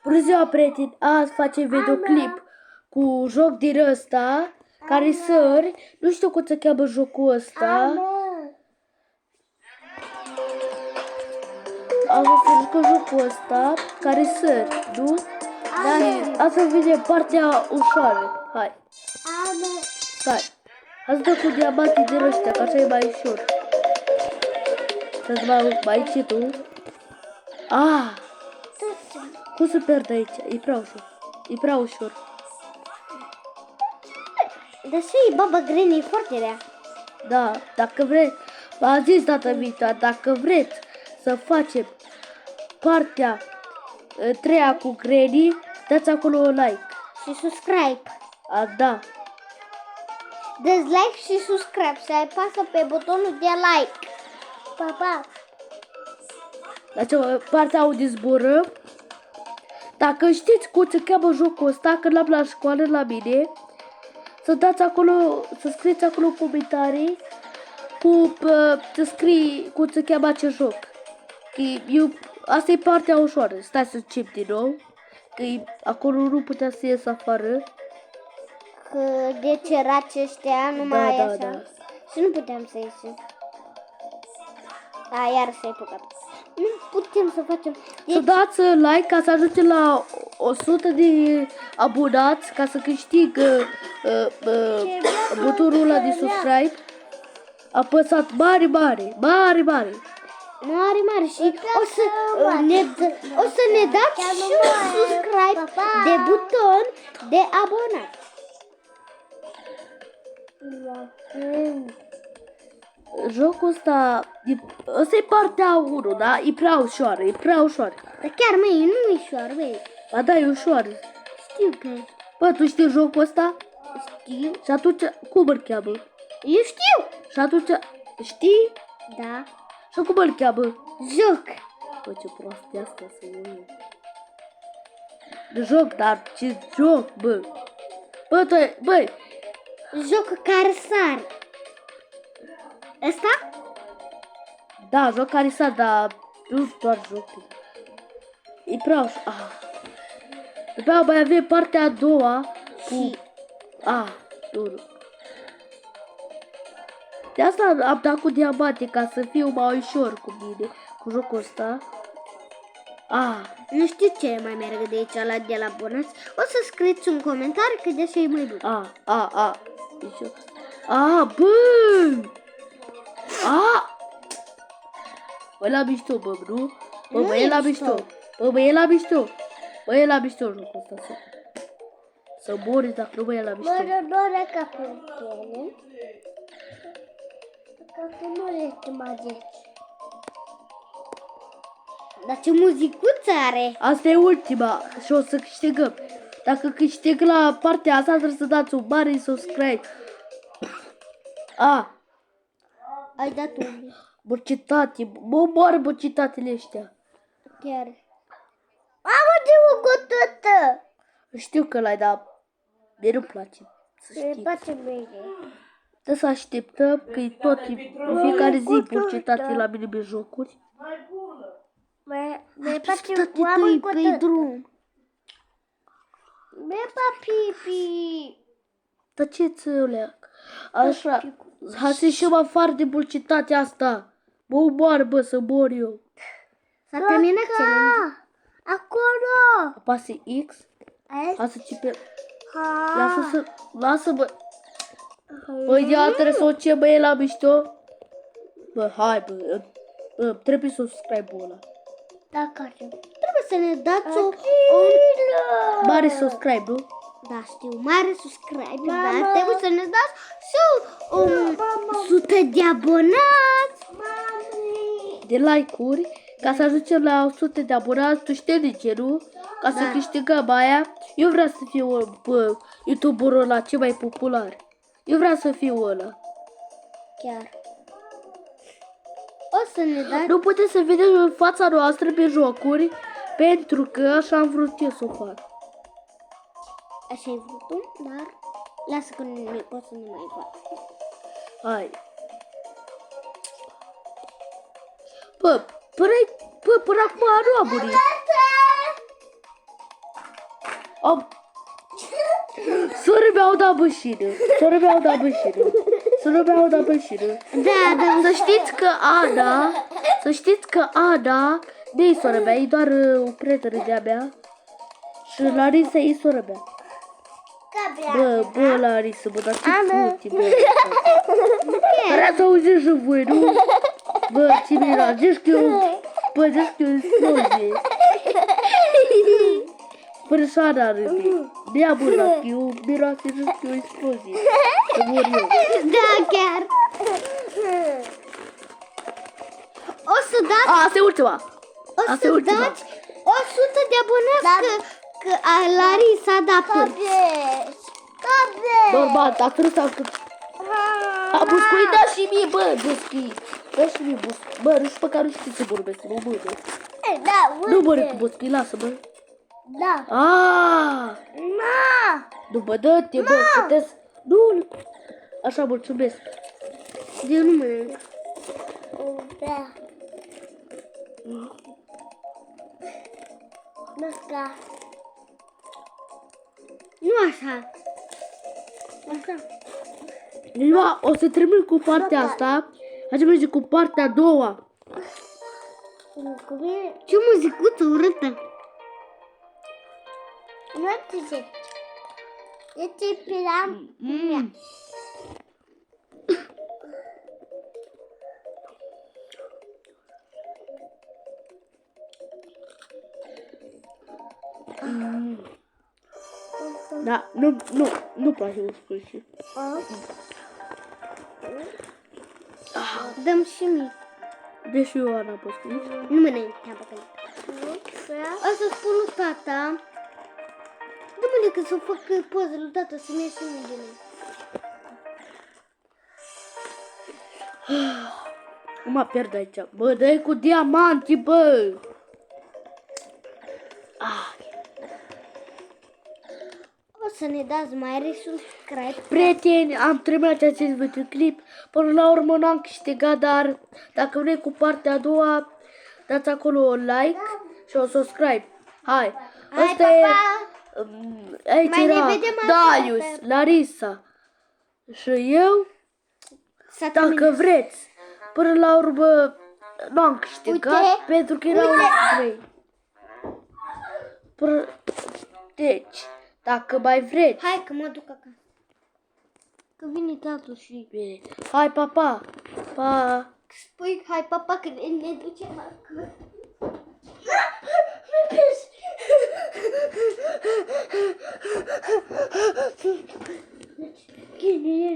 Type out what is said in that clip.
Bună ziua, prieteni! Azi facem videoclip cu joc din ăsta care sări. Nu știu cum se cheamă jocul ăsta. Am să jucăm jocul ăsta care sări, nu? Dar asta vine partea ușoară. Hai. Hai. Hai să dăm cu diamantii din ăștia, că așa e mai ușor. Să-ți mai încetul. Cum se pierde aici? E prea ușor. E prea ușor. Deși Baba Granny e foarte rea. Da, dacă vreți, v-am zis data viitoare, dacă vreți să facem partea 3 cu Granny, dați acolo un like. Și subscribe. Da. Dați like și subscribe și apasă pe butonul de like. Pa, pa. Deci partea unde zburăm. Dacă știți cum se cheamă jocul ăsta, când l-am la școală la mine, să dați acolo, să scrieți acolo în comentarii să scrii cum se cheamă acest joc. Asta e partea ușoară. Stai să încep din nou. Că acolo nu putea să ies afară. Că de ceraci ăștia numai așa. Da. Și nu puteam să ieșim. Iar s-ai păcat. Nu putem să facem. Să dați like ca să ajungem la 100 de abonați ca să câștig butonul ăla de subscribe. Apăsați mare Și o să ne dați și un subscribe de buton de abonat. Jocul ăsta e partea 1, da? E prea ușoară, Dar chiar, măi, nu e ușor, măi. Ba da, e ușoară. Știu că e. Bă, tu știi jocul ăsta? Știu. Și atunci, cum îl cheamă? Eu știu. Și atunci, știi? Da. Și cum îl cheamă? Joc. Bă, ce proastă e asta să nu. Joc, dar ce joc, bă? Băi. Joc care sare. Ăsta? Da, joc care sare, dar nu doar jocul. E prea ușor. După aia mai avem partea a doua cu... Duru. De asta am dat cu diamante, ca să fiu mai ușor cu mine, cu jocul ăsta. Nu știu ce mai merg de aici de la abonați. O să scrieți un comentariu că de așa e mai bun. Bă! Bă, la mișto, bă, nu? Bă, e la mișto. Bă, e la mișto. Bă, e la mișto jocul ăsta. Să mori dacă nu bă, e la mișto. Mă doare capul tine. Că nu este magic. Dar ce muzicuță are? Asta e ultima și o să câștigăm. Dacă câștig la partea asta, trebuie să dați un mare subscribe. Ai dat unde? Bărcitate, mă moară bărcitatele ăștia. Chiar. Mamă, ce mucutută! Știu că l-ai, dar mie nu-mi place. Să Mi știi. place mie. Trebuie să așteptăm că e tot în fiecare zi bărcitate la mine pe jocuri. Mi place oameni pe drum. Bepa pipi. Dar ce țălea? Așa, hai să ieșim afară de bărcitatea asta. Mă omoară, bă, să mor eu. S-a terminat challenge. Acolo. Apasă X. Hai să cipe. Lasă-mă. Băi, ia trebuie să o ce, bă, e la mișto. Bă, hai, bă, trebuie să subscribe-ul ăla. Dacă trebuie să ne dați un mare subscribe, nu? Da, știu, mare subscribe, dar trebuie să ne dați și 100 de abonați. De like-uri, ca să ajungem la 100 de abonați, tu știi de ce, nu? Ca să câștigăm aia. Eu vreau să fiu youtuberul ăla cel mai popular. Eu vreau să fiu ăla. Chiar. O să ne dați... Nu puteți să vedeți în fața noastră pe jocuri, pentru că așa am vrut eu să o fac. Așa ai vrut tu, dar lasă că nu pot să ne mai fac. Hai. Până acum nu a murit. Sora mea au dat bășină. Sora mea au dat bășină. Sora mea au dat bășină. Da. Să știți că Ana nu e sora mea, e doar o prietenă de-a mea. Și Larisa e sora mea. Bă, Larisa, bă, dar ce puti, bă. Vreau să auziți și voi, nu? Bă, ce mira, zici că eu explozie. Fără să Ana râde. Dea mâna, că eu miroase, zici că eu explozie. Să mor eu. Da, chiar. O să dați... Asta e ultima. O să dați 100 de abonați că Larisa a dat până. Normal, dacă nu s-a a buscuit, da și mie, bă, buscuit. Da și mie buscuit. Bă, nu știu pe care nu știu ce vorbesc, nu mă dă. Nu mă cu buscuit, lasă-mă. Da. Nu mă dă-te, bă, puteți. Nu, așa, mulțumesc. Eu nu mănânc. Nu așa. Așa. O să termin cu partea asta. Hai să mergem cu partea a doua. Ce muzicuță urâtă. Nu ce. Este piram. Da, nu place uscuși. Dăm și mie. Deși eu Ana buscuit. Nu mănânc. O să spun lui tata. Dă-mă că să fac poză lui tata să ne iasă mie de noi. Nu mă pierd aici. Bă, dă-i cu diamanti, bă. O să ne dați mai subscribe. Prieteni, am terminat acest videoclip. Până la urmă n-am câștigat, dar dacă vrei cu partea a doua, dați acolo un like și un subscribe. Hai, asta e... Aici Mai era ne vedem Darius, Larisa și eu. Dacă vreți, până la urmă n-am câștigat pentru că erau trei. Deci, dacă mai vreți. Hai că mă duc acasă. Că vine tatăl și... Bine. Hai, pa. Spui hai papa că ne ducem acasă. Cine e?